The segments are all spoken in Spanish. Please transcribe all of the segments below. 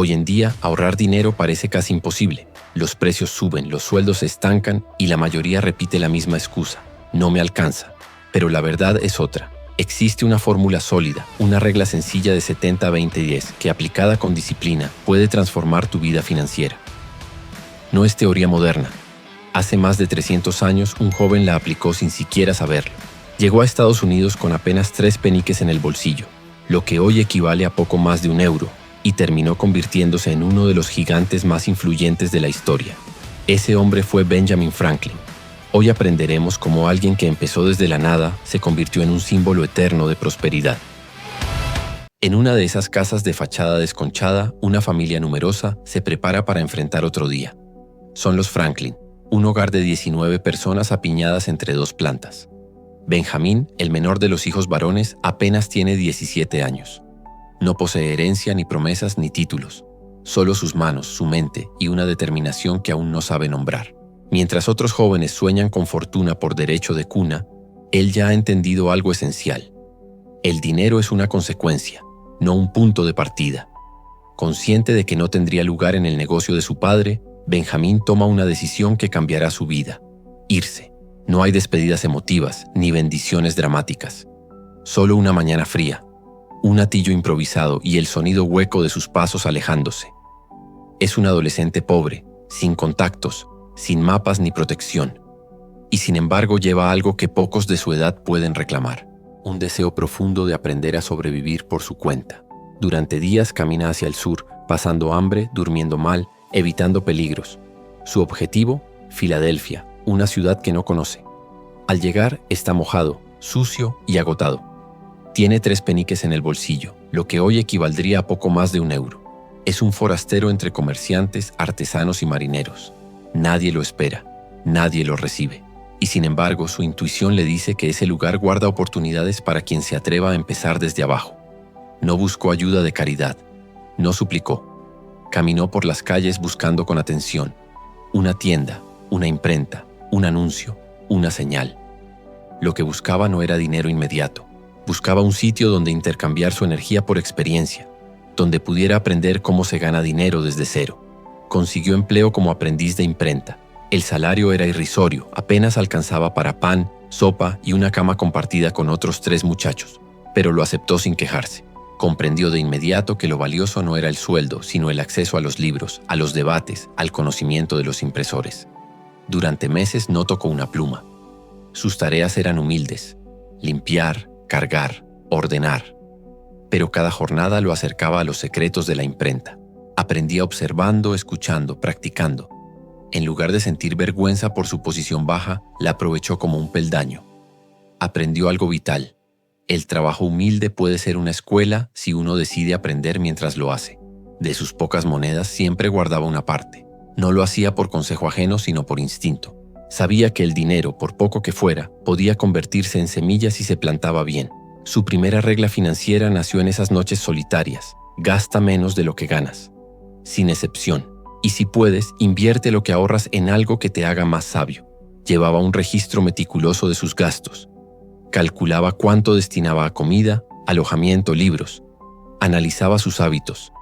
Hoy en día, ahorrar dinero parece casi imposible. Los precios suben, los sueldos se estancan y la mayoría repite la misma excusa: no me alcanza. Pero la verdad es otra. Existe una fórmula sólida, una regla sencilla de 70-20-10 que, aplicada con disciplina, puede transformar tu vida financiera. No es teoría moderna. Hace más de 300 años, un joven la aplicó sin siquiera saberlo. Llegó a Estados Unidos con apenas 3 peniques en el bolsillo, lo que hoy equivale a poco más de €1, y terminó convirtiéndose en uno de los gigantes más influyentes de la historia. Ese hombre fue Benjamin Franklin. Hoy aprenderemos cómo alguien que empezó desde la nada se convirtió en un símbolo eterno de prosperidad. En una de esas casas de fachada desconchada, una familia numerosa se prepara para enfrentar otro día. Son los Franklin, un hogar de 19 personas apiñadas entre 2 plantas. Benjamín, el menor de los hijos varones, apenas tiene 17 años. No posee herencia, ni promesas, ni títulos. Solo sus manos, su mente y una determinación que aún no sabe nombrar. Mientras otros jóvenes sueñan con fortuna por derecho de cuna, él ya ha entendido algo esencial. El dinero es una consecuencia, no un punto de partida. Consciente de que no tendría lugar en el negocio de su padre, Benjamín toma una decisión que cambiará su vida: irse. No hay despedidas emotivas ni bendiciones dramáticas. Solo una mañana fría, un atillo improvisado y el sonido hueco de sus pasos alejándose. Es un adolescente pobre, sin contactos, sin mapas ni protección. Y sin embargo lleva algo que pocos de su edad pueden reclamar: un deseo profundo de aprender a sobrevivir por su cuenta. Durante días camina hacia el sur, pasando hambre, durmiendo mal, evitando peligros. Su objetivo: Filadelfia, una ciudad que no conoce. Al llegar, está mojado, sucio y agotado. Tiene 3 peniques en el bolsillo, lo que hoy equivaldría a poco más de €1. Es un forastero entre comerciantes, artesanos y marineros. Nadie lo espera, nadie lo recibe. Y sin embargo, su intuición le dice que ese lugar guarda oportunidades para quien se atreva a empezar desde abajo. No buscó ayuda de caridad, no suplicó. Caminó por las calles buscando con atención. Una tienda, una imprenta, un anuncio, una señal. Lo que buscaba no era dinero inmediato. Buscaba un sitio donde intercambiar su energía por experiencia, donde pudiera aprender cómo se gana dinero desde cero. Consiguió empleo como aprendiz de imprenta. El salario era irrisorio, apenas alcanzaba para pan, sopa y una cama compartida con otros 3 muchachos, pero lo aceptó sin quejarse. Comprendió de inmediato que lo valioso no era el sueldo, sino el acceso a los libros, a los debates, al conocimiento de los impresores. Durante meses no tocó una pluma. Sus tareas eran humildes: limpiar, cargar, ordenar. Pero cada jornada lo acercaba a los secretos de la imprenta. Aprendía observando, escuchando, practicando. En lugar de sentir vergüenza por su posición baja, la aprovechó como un peldaño. Aprendió algo vital: el trabajo humilde puede ser una escuela si uno decide aprender mientras lo hace. De sus pocas monedas siempre guardaba una parte. No lo hacía por consejo ajeno, sino por instinto. Sabía que el dinero, por poco que fuera, podía convertirse en semilla si se plantaba bien. Su primera regla financiera nació en esas noches solitarias: gasta menos de lo que ganas. Sin excepción. Y si puedes, invierte lo que ahorras en algo que te haga más sabio. Llevaba un registro meticuloso de sus gastos. Calculaba cuánto destinaba a comida, alojamiento, libros. Analizaba sus hábitos.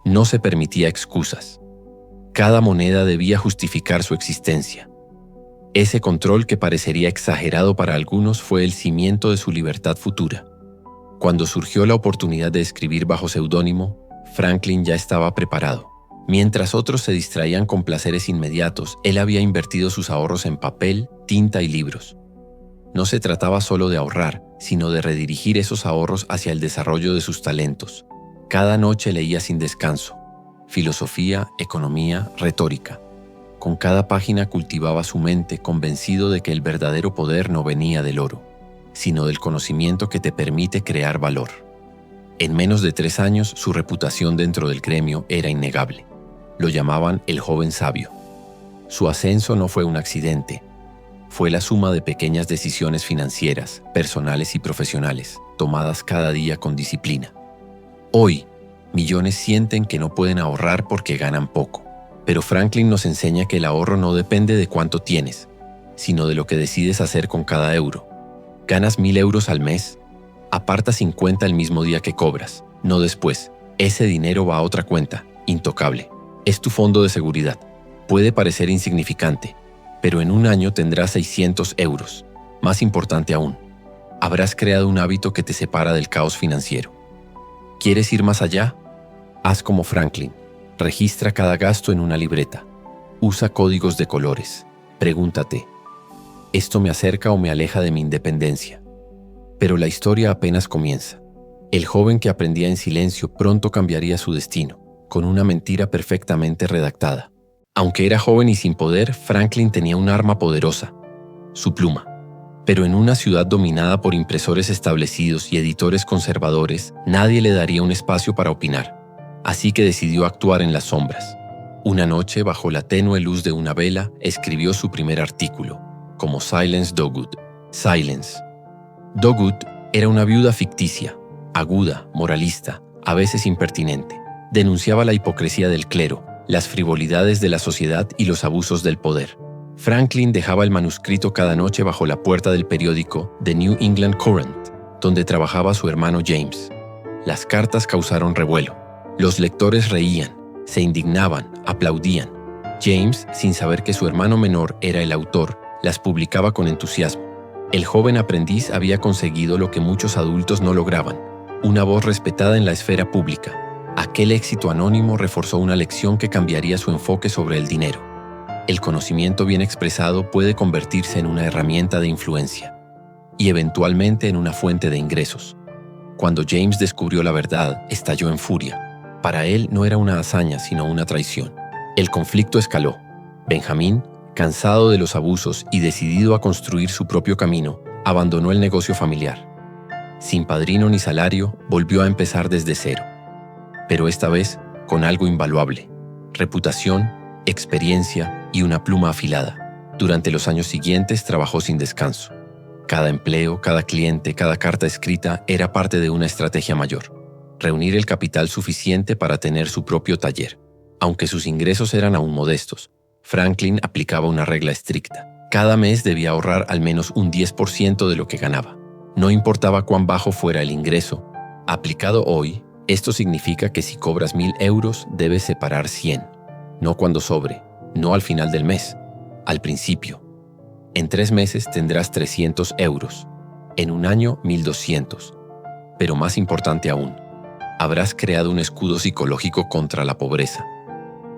No se permitía excusas. Cada moneda debía justificar su existencia. Ese control, que parecería exagerado para algunos, fue el cimiento de su libertad futura. Cuando surgió la oportunidad de escribir bajo seudónimo, Franklin ya estaba preparado. Mientras otros se distraían con placeres inmediatos, él había invertido sus ahorros en papel, tinta y libros. No se trataba solo de ahorrar, sino de redirigir esos ahorros hacia el desarrollo de sus talentos. Cada noche leía sin descanso: filosofía, economía, retórica. Con cada página cultivaba su mente, convencido de que el verdadero poder no venía del oro, sino del conocimiento que te permite crear valor. En menos de 3 años, su reputación dentro del gremio era innegable. Lo llamaban el joven sabio. Su ascenso no fue un accidente. Fue la suma de pequeñas decisiones financieras, personales y profesionales, tomadas cada día con disciplina. Hoy, millones sienten que no pueden ahorrar porque ganan poco. Pero Franklin nos enseña que el ahorro no depende de cuánto tienes, sino de lo que decides hacer con cada euro. ¿Ganas 1.000 euros al mes? Aparta 50 el mismo día que cobras, no después. Ese dinero va a otra cuenta, intocable. Es tu fondo de seguridad. Puede parecer insignificante, pero en un año tendrás 600 euros. Más importante aún, habrás creado un hábito que te separa del caos financiero. ¿Quieres ir más allá? Haz como Franklin. Registra cada gasto en una libreta. Usa códigos de colores. Pregúntate, ¿esto me acerca o me aleja de mi independencia? Pero la historia apenas comienza. El joven que aprendía en silencio pronto cambiaría su destino, con una mentira perfectamente redactada. Aunque era joven y sin poder, Franklin tenía un arma poderosa, su pluma. Pero en una ciudad dominada por impresores establecidos y editores conservadores, nadie le daría un espacio para opinar. Así que decidió actuar en las sombras. Una noche, bajo la tenue luz de una vela, escribió su primer artículo, como Silence Dogood. Silence. Dogood era una viuda ficticia, aguda, moralista, a veces impertinente. Denunciaba la hipocresía del clero, las frivolidades de la sociedad y los abusos del poder. Franklin dejaba el manuscrito cada noche bajo la puerta del periódico The New England Courant, donde trabajaba su hermano James. Las cartas causaron revuelo. Los lectores reían, se indignaban, aplaudían. James, sin saber que su hermano menor era el autor, las publicaba con entusiasmo. El joven aprendiz había conseguido lo que muchos adultos no lograban, una voz respetada en la esfera pública. Aquel éxito anónimo reforzó una lección que cambiaría su enfoque sobre el dinero. El conocimiento bien expresado puede convertirse en una herramienta de influencia y eventualmente en una fuente de ingresos. Cuando James descubrió la verdad, estalló en furia. Para él no era una hazaña, sino una traición. El conflicto escaló. Benjamín, cansado de los abusos y decidido a construir su propio camino, abandonó el negocio familiar. Sin padrino ni salario, volvió a empezar desde cero. Pero esta vez con algo invaluable: reputación, experiencia y una pluma afilada. Durante los años siguientes trabajó sin descanso. Cada empleo, cada cliente, cada carta escrita era parte de una estrategia mayor: reunir el capital suficiente para tener su propio taller. Aunque sus ingresos eran aún modestos, Franklin aplicaba una regla estricta. Cada mes debía ahorrar al menos un 10% de lo que ganaba. No importaba cuán bajo fuera el ingreso. Aplicado hoy, esto significa que si cobras 1.000 euros, debes separar 100. No cuando sobre, no al final del mes, al principio. En 3 meses tendrás 300 euros. En un año, 1.200. Pero más importante aún, habrás creado un escudo psicológico contra la pobreza.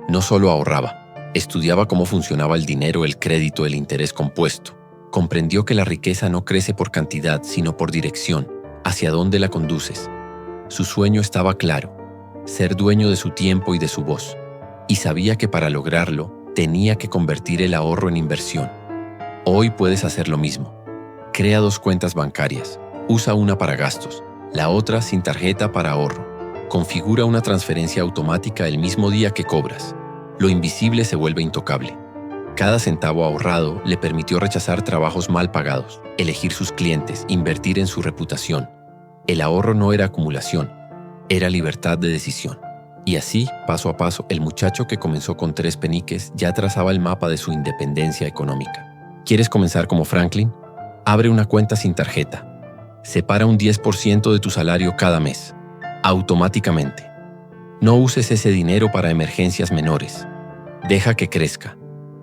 No solo ahorraba, estudiaba cómo funcionaba el dinero, el crédito, el interés compuesto. Comprendió que la riqueza no crece por cantidad, sino por dirección, hacia dónde la conduces. Su sueño estaba claro: ser dueño de su tiempo y de su voz. Y sabía que para lograrlo, tenía que convertir el ahorro en inversión. Hoy puedes hacer lo mismo. Crea 2 cuentas bancarias. Usa una para gastos, la otra sin tarjeta para ahorro. Configura una transferencia automática el mismo día que cobras. Lo invisible se vuelve intocable. Cada centavo ahorrado le permitió rechazar trabajos mal pagados, elegir sus clientes, invertir en su reputación. El ahorro no era acumulación, era libertad de decisión. Y así, paso a paso, el muchacho que comenzó con 3 peniques ya trazaba el mapa de su independencia económica. ¿Quieres comenzar como Franklin? Abre una cuenta sin tarjeta. Separa un 10% de tu salario cada mes, automáticamente. No uses ese dinero para emergencias menores. Deja que crezca.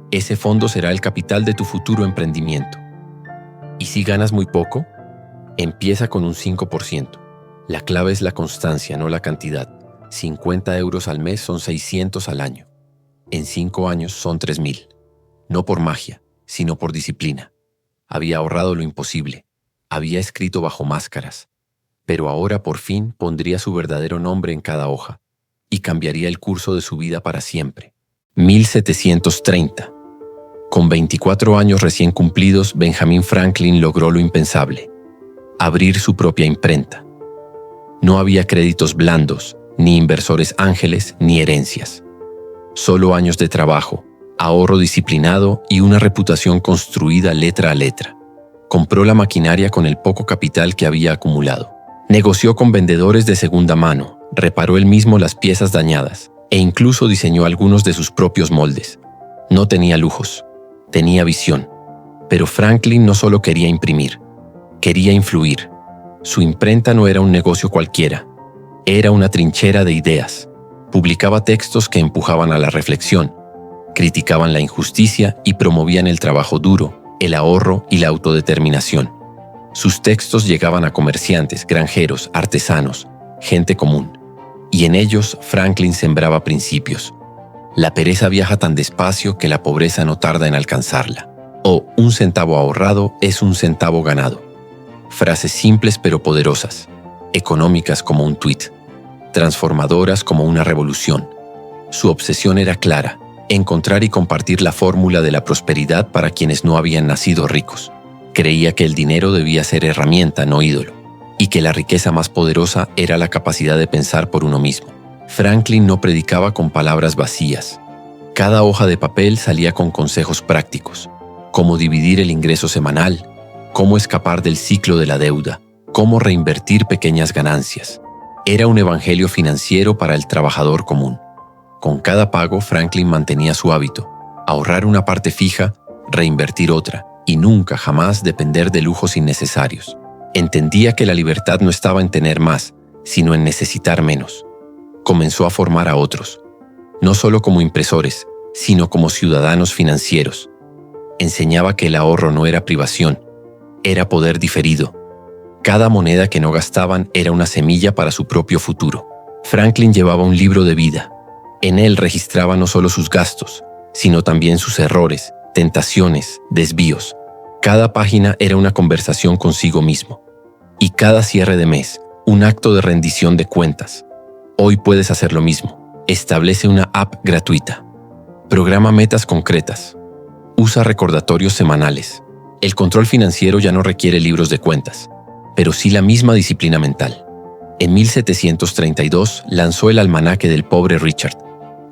Ese fondo será el capital de tu futuro emprendimiento. ¿Y si ganas muy poco? Empieza con un 5%. La clave es la constancia, no la cantidad. 50 euros al mes son 600 al año. En 5 años son 3.000. No por magia, sino por disciplina. Había ahorrado lo imposible. Había escrito bajo máscaras. Pero ahora por fin pondría su verdadero nombre en cada hoja y cambiaría el curso de su vida para siempre. 1730. Con 24 años recién cumplidos, Benjamin Franklin logró lo impensable: abrir su propia imprenta. No había créditos blandos, ni inversores ángeles, ni herencias. Solo años de trabajo, ahorro disciplinado y una reputación construida letra a letra. Compró la maquinaria con el poco capital que había acumulado. Negoció con vendedores de segunda mano, reparó él mismo las piezas dañadas e incluso diseñó algunos de sus propios moldes. No tenía lujos, tenía visión. Pero Franklin no solo quería imprimir, quería influir. Su imprenta no era un negocio cualquiera, era una trinchera de ideas. Publicaba textos que empujaban a la reflexión, criticaban la injusticia y promovían el trabajo duro, el ahorro y la autodeterminación. Sus textos llegaban a comerciantes, granjeros, artesanos, gente común, y en ellos Franklin sembraba principios. La pereza viaja tan despacio que la pobreza no tarda en alcanzarla. O un centavo ahorrado es un centavo ganado. Frases simples pero poderosas, económicas como un tuit, transformadoras como una revolución. Su obsesión era clara: encontrar y compartir la fórmula de la prosperidad para quienes no habían nacido ricos. Creía que el dinero debía ser herramienta, no ídolo, y que la riqueza más poderosa era la capacidad de pensar por uno mismo. Franklin no predicaba con palabras vacías. Cada hoja de papel salía con consejos prácticos: cómo dividir el ingreso semanal, cómo escapar del ciclo de la deuda, cómo reinvertir pequeñas ganancias. Era un evangelio financiero para el trabajador común. Con cada pago, Franklin mantenía su hábito: ahorrar una parte fija, reinvertir otra, y nunca jamás depender de lujos innecesarios. Entendía que la libertad no estaba en tener más, sino en necesitar menos. Comenzó a formar a otros, no solo como impresores, sino como ciudadanos financieros. Enseñaba que el ahorro no era privación, era poder diferido. Cada moneda que no gastaban era una semilla para su propio futuro. Franklin llevaba un libro de vida. En él registraba no solo sus gastos, sino también sus errores, tentaciones, desvíos. Cada página era una conversación consigo mismo. Y cada cierre de mes, un acto de rendición de cuentas. Hoy puedes hacer lo mismo. Establece una app gratuita. Programa metas concretas. Usa recordatorios semanales. El control financiero ya no requiere libros de cuentas, pero sí la misma disciplina mental. En 1732 lanzó el Almanaque del Pobre Richard,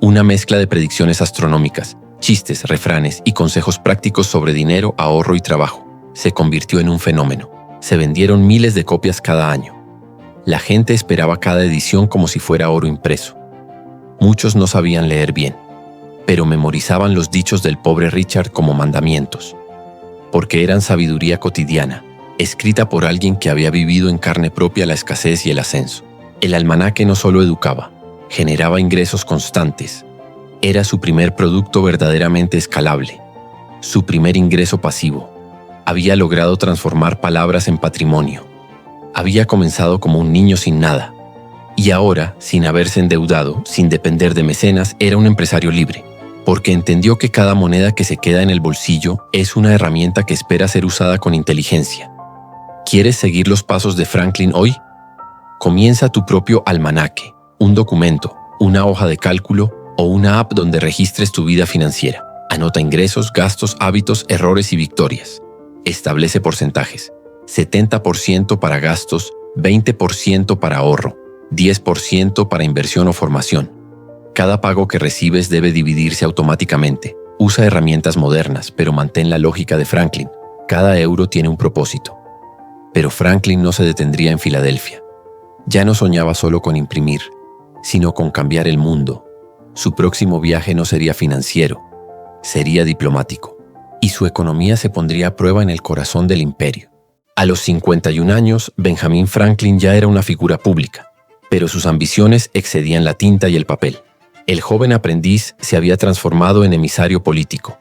una mezcla de predicciones astronómicas, chistes, refranes y consejos prácticos sobre dinero, ahorro y trabajo. Se convirtió en un fenómeno. Se vendieron miles de copias cada año. La gente esperaba cada edición como si fuera oro impreso. Muchos no sabían leer bien, pero memorizaban los dichos del Pobre Richard como mandamientos, porque eran sabiduría cotidiana, escrita por alguien que había vivido en carne propia la escasez y el ascenso. El almanaque no solo educaba, generaba ingresos constantes. Era su primer producto verdaderamente escalable, su primer ingreso pasivo. Había logrado transformar palabras en patrimonio. Había comenzado como un niño sin nada, y ahora, sin haberse endeudado, sin depender de mecenas, era un empresario libre, porque entendió que cada moneda que se queda en el bolsillo es una herramienta que espera ser usada con inteligencia. ¿Quieres seguir los pasos de Franklin hoy? Comienza tu propio almanaque, un documento, una hoja de cálculo o una app donde registres tu vida financiera. Anota ingresos, gastos, hábitos, errores y victorias. Establece porcentajes: 70% para gastos, 20% para ahorro, 10% para inversión o formación. Cada pago que recibes debe dividirse automáticamente. Usa herramientas modernas, pero mantén la lógica de Franklin. Cada euro tiene un propósito. Pero Franklin no se detendría en Filadelfia. Ya no soñaba solo con imprimir, sino con cambiar el mundo. Su próximo viaje no sería financiero, sería diplomático, y su economía se pondría a prueba en el corazón del imperio. A los 51 años, Benjamin Franklin ya era una figura pública, pero sus ambiciones excedían la tinta y el papel. El joven aprendiz se había transformado en emisario político.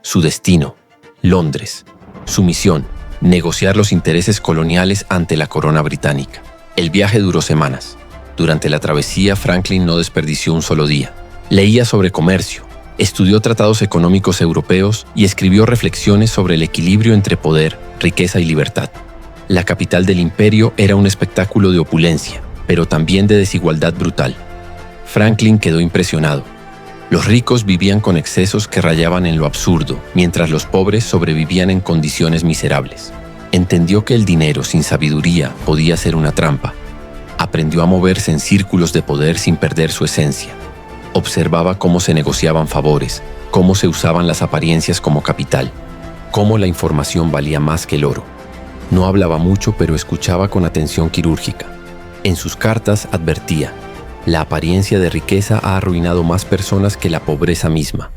Su destino, Londres. Su misión, negociar los intereses coloniales ante la corona británica. El viaje duró semanas. Durante la travesía, Franklin no desperdició un solo día. Leía sobre comercio, estudió tratados económicos europeos y escribió reflexiones sobre el equilibrio entre poder, riqueza y libertad. La capital del imperio era un espectáculo de opulencia, pero también de desigualdad brutal. Franklin quedó impresionado. Los ricos vivían con excesos que rayaban en lo absurdo, mientras los pobres sobrevivían en condiciones miserables. Entendió que el dinero sin sabiduría podía ser una trampa. Aprendió a moverse en círculos de poder sin perder su esencia. Observaba cómo se negociaban favores, cómo se usaban las apariencias como capital, cómo la información valía más que el oro. No hablaba mucho, pero escuchaba con atención quirúrgica. En sus cartas advertía: la apariencia de riqueza ha arruinado más personas que la pobreza misma.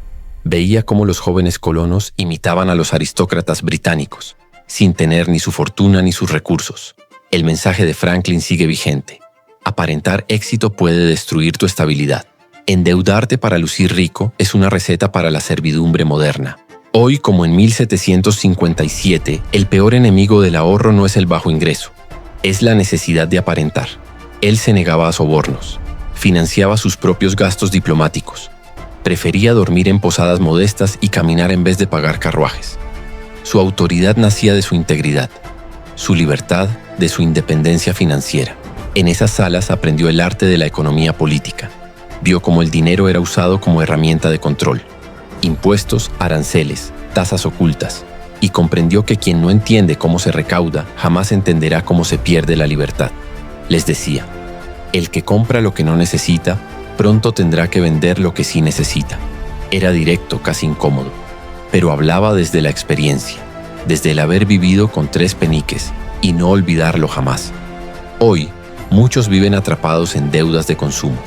Veía cómo los jóvenes colonos imitaban a los aristócratas británicos, sin tener ni su fortuna ni sus recursos. El mensaje de Franklin sigue vigente: aparentar éxito puede destruir tu estabilidad. Endeudarte para lucir rico es una receta para la servidumbre moderna. Hoy, como en 1757, el peor enemigo del ahorro no es el bajo ingreso, es la necesidad de aparentar. Él se negaba a sobornos, financiaba sus propios gastos diplomáticos, prefería dormir en posadas modestas y caminar en vez de pagar carruajes. Su autoridad nacía de su integridad, su libertad de su independencia financiera. En esas salas aprendió el arte de la economía política. Vio cómo el dinero era usado como herramienta de control. Impuestos, aranceles, tasas ocultas. Y comprendió que quien no entiende cómo se recauda, jamás entenderá cómo se pierde la libertad. Les decía, el que compra lo que no necesita, pronto tendrá que vender lo que sí necesita. Era directo, casi incómodo, pero hablaba desde la experiencia, desde el haber vivido con 3 peniques y no olvidarlo jamás. Hoy, muchos viven atrapados en deudas de consumo.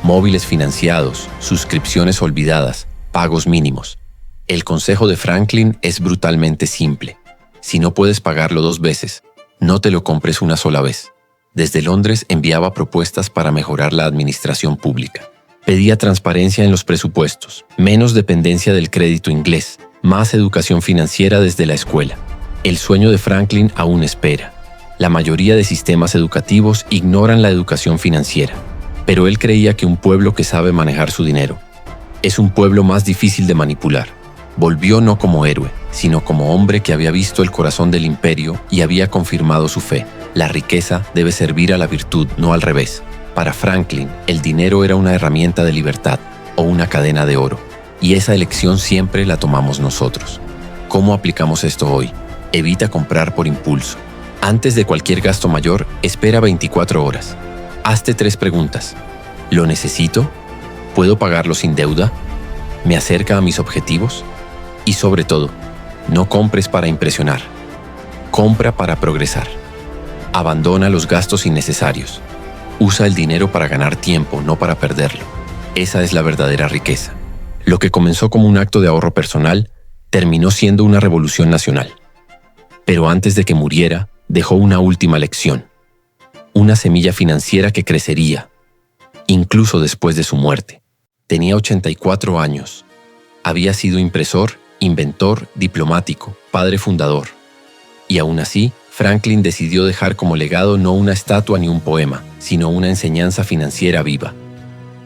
Móviles financiados, suscripciones olvidadas, pagos mínimos. El consejo de Franklin es brutalmente simple. Si no puedes pagarlo 2 veces, no te lo compres una sola vez. Desde Londres enviaba propuestas para mejorar la administración pública. Pedía transparencia en los presupuestos, menos dependencia del crédito inglés, más educación financiera desde la escuela. El sueño de Franklin aún espera. La mayoría de sistemas educativos ignoran la educación financiera, pero él creía que un pueblo que sabe manejar su dinero es un pueblo más difícil de manipular. Volvió no como héroe, sino como hombre que había visto el corazón del imperio y había confirmado su fe. La riqueza debe servir a la virtud, no al revés. Para Franklin, el dinero era una herramienta de libertad o una cadena de oro, y esa elección siempre la tomamos nosotros. ¿Cómo aplicamos esto hoy? Evita comprar por impulso. Antes de cualquier gasto mayor, espera 24 horas. Hazte 3 preguntas. ¿Lo necesito? ¿Puedo pagarlo sin deuda? ¿Me acerca a mis objetivos? Y sobre todo, no compres para impresionar. Compra para progresar. Abandona los gastos innecesarios. Usa el dinero para ganar tiempo, no para perderlo. Esa es la verdadera riqueza. Lo que comenzó como un acto de ahorro personal, terminó siendo una revolución nacional. Pero antes de que muriera, dejó una última lección. Una semilla financiera que crecería, incluso después de su muerte. Tenía 84 años. Había sido impresor, inventor, diplomático, padre fundador. Y aún así, Franklin decidió dejar como legado no una estatua ni un poema, sino una enseñanza financiera viva.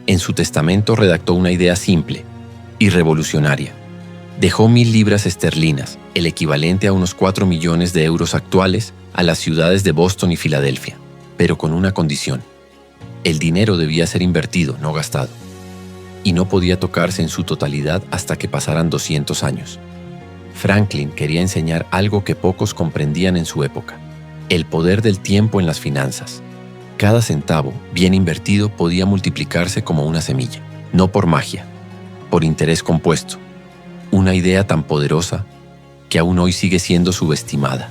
En su testamento redactó una idea simple y revolucionaria. Dejó 1.000 libras esterlinas, el equivalente a unos 4 millones de euros actuales, a las ciudades de Boston y Filadelfia, pero con una condición. El dinero debía ser invertido, no gastado. Y no podía tocarse en su totalidad hasta que pasaran 200 años. Franklin quería enseñar algo que pocos comprendían en su época: el poder del tiempo en las finanzas. Cada centavo, bien invertido, podía multiplicarse como una semilla, no por magia, por interés compuesto. Una idea tan poderosa que aún hoy sigue siendo subestimada.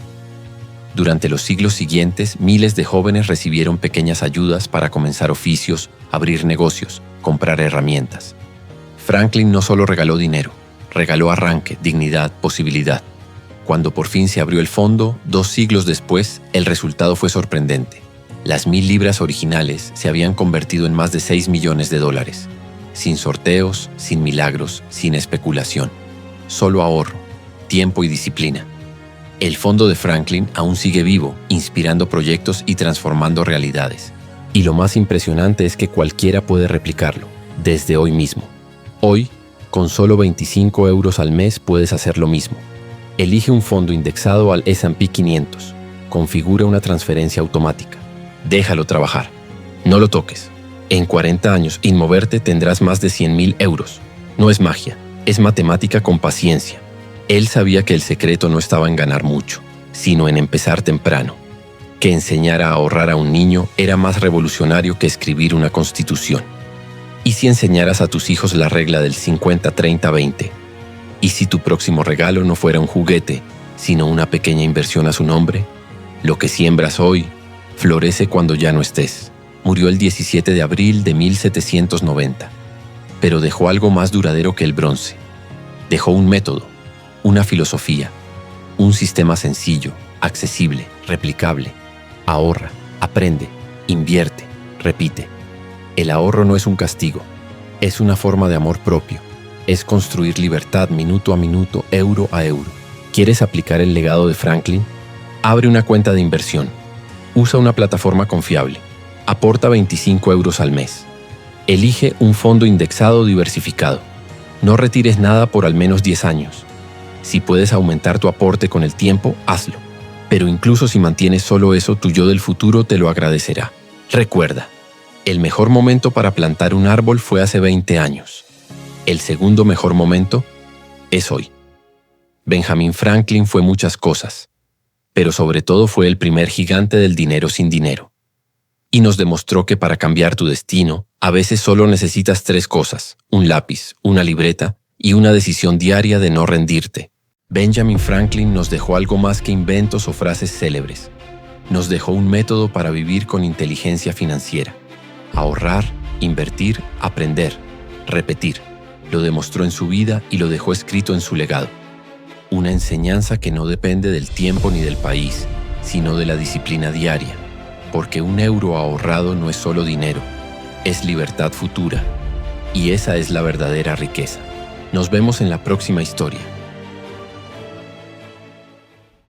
Durante los siglos siguientes, miles de jóvenes recibieron pequeñas ayudas para comenzar oficios, abrir negocios, comprar herramientas. Franklin no solo regaló dinero, regaló arranque, dignidad, posibilidad. Cuando por fin se abrió el fondo, 2 siglos después, el resultado fue sorprendente. Las 1.000 libras originales se habían convertido en más de 6 millones de dólares. Sin sorteos, sin milagros, sin especulación. Solo ahorro, tiempo y disciplina. El fondo de Franklin aún sigue vivo, inspirando proyectos y transformando realidades. Y lo más impresionante es que cualquiera puede replicarlo, desde hoy mismo. Hoy, con solo 25 euros al mes puedes hacer lo mismo. Elige un fondo indexado al S&P 500. Configura una transferencia automática. Déjalo trabajar. No lo toques. En 40 años, sin moverte, tendrás más de 100.000 euros. No es magia, es matemática con paciencia. Él sabía que el secreto no estaba en ganar mucho, sino en empezar temprano. Que enseñar a ahorrar a un niño era más revolucionario que escribir una constitución. ¿Y si enseñaras a tus hijos la regla del 50-30-20? ¿Y si tu próximo regalo no fuera un juguete, sino una pequeña inversión a su nombre? Lo que siembras hoy, florece cuando ya no estés. Murió el 17 de abril de 1790. Pero dejó algo más duradero que el bronce. Dejó un método, una filosofía, un sistema sencillo, accesible, replicable. Ahorra, aprende, invierte, repite. El ahorro no es un castigo, Es una forma de amor propio. Es construir libertad minuto a minuto, euro a euro. ¿Quieres aplicar el legado de Franklin? Abre una cuenta de inversión. Usa una plataforma confiable. Aporta 25 euros al mes. Elige un fondo indexado diversificado. No retires nada por al menos 10 años. Si puedes aumentar tu aporte con el tiempo, hazlo. Pero incluso si mantienes solo eso, tu yo del futuro te lo agradecerá. Recuerda, el mejor momento para plantar un árbol fue hace 20 años. El segundo mejor momento es hoy. Benjamin Franklin fue muchas cosas, pero sobre todo fue el primer gigante del dinero sin dinero. Y nos demostró que para cambiar tu destino, a veces solo necesitas 3 cosas: un lápiz, una libreta y una decisión diaria de no rendirte. Benjamin Franklin nos dejó algo más que inventos o frases célebres. Nos dejó un método para vivir con inteligencia financiera. Ahorrar, invertir, aprender, repetir. Lo demostró en su vida y lo dejó escrito en su legado. Una enseñanza que no depende del tiempo ni del país, sino de la disciplina diaria. Porque un euro ahorrado no es solo dinero, es libertad futura. Y esa es la verdadera riqueza. Nos vemos en la próxima historia.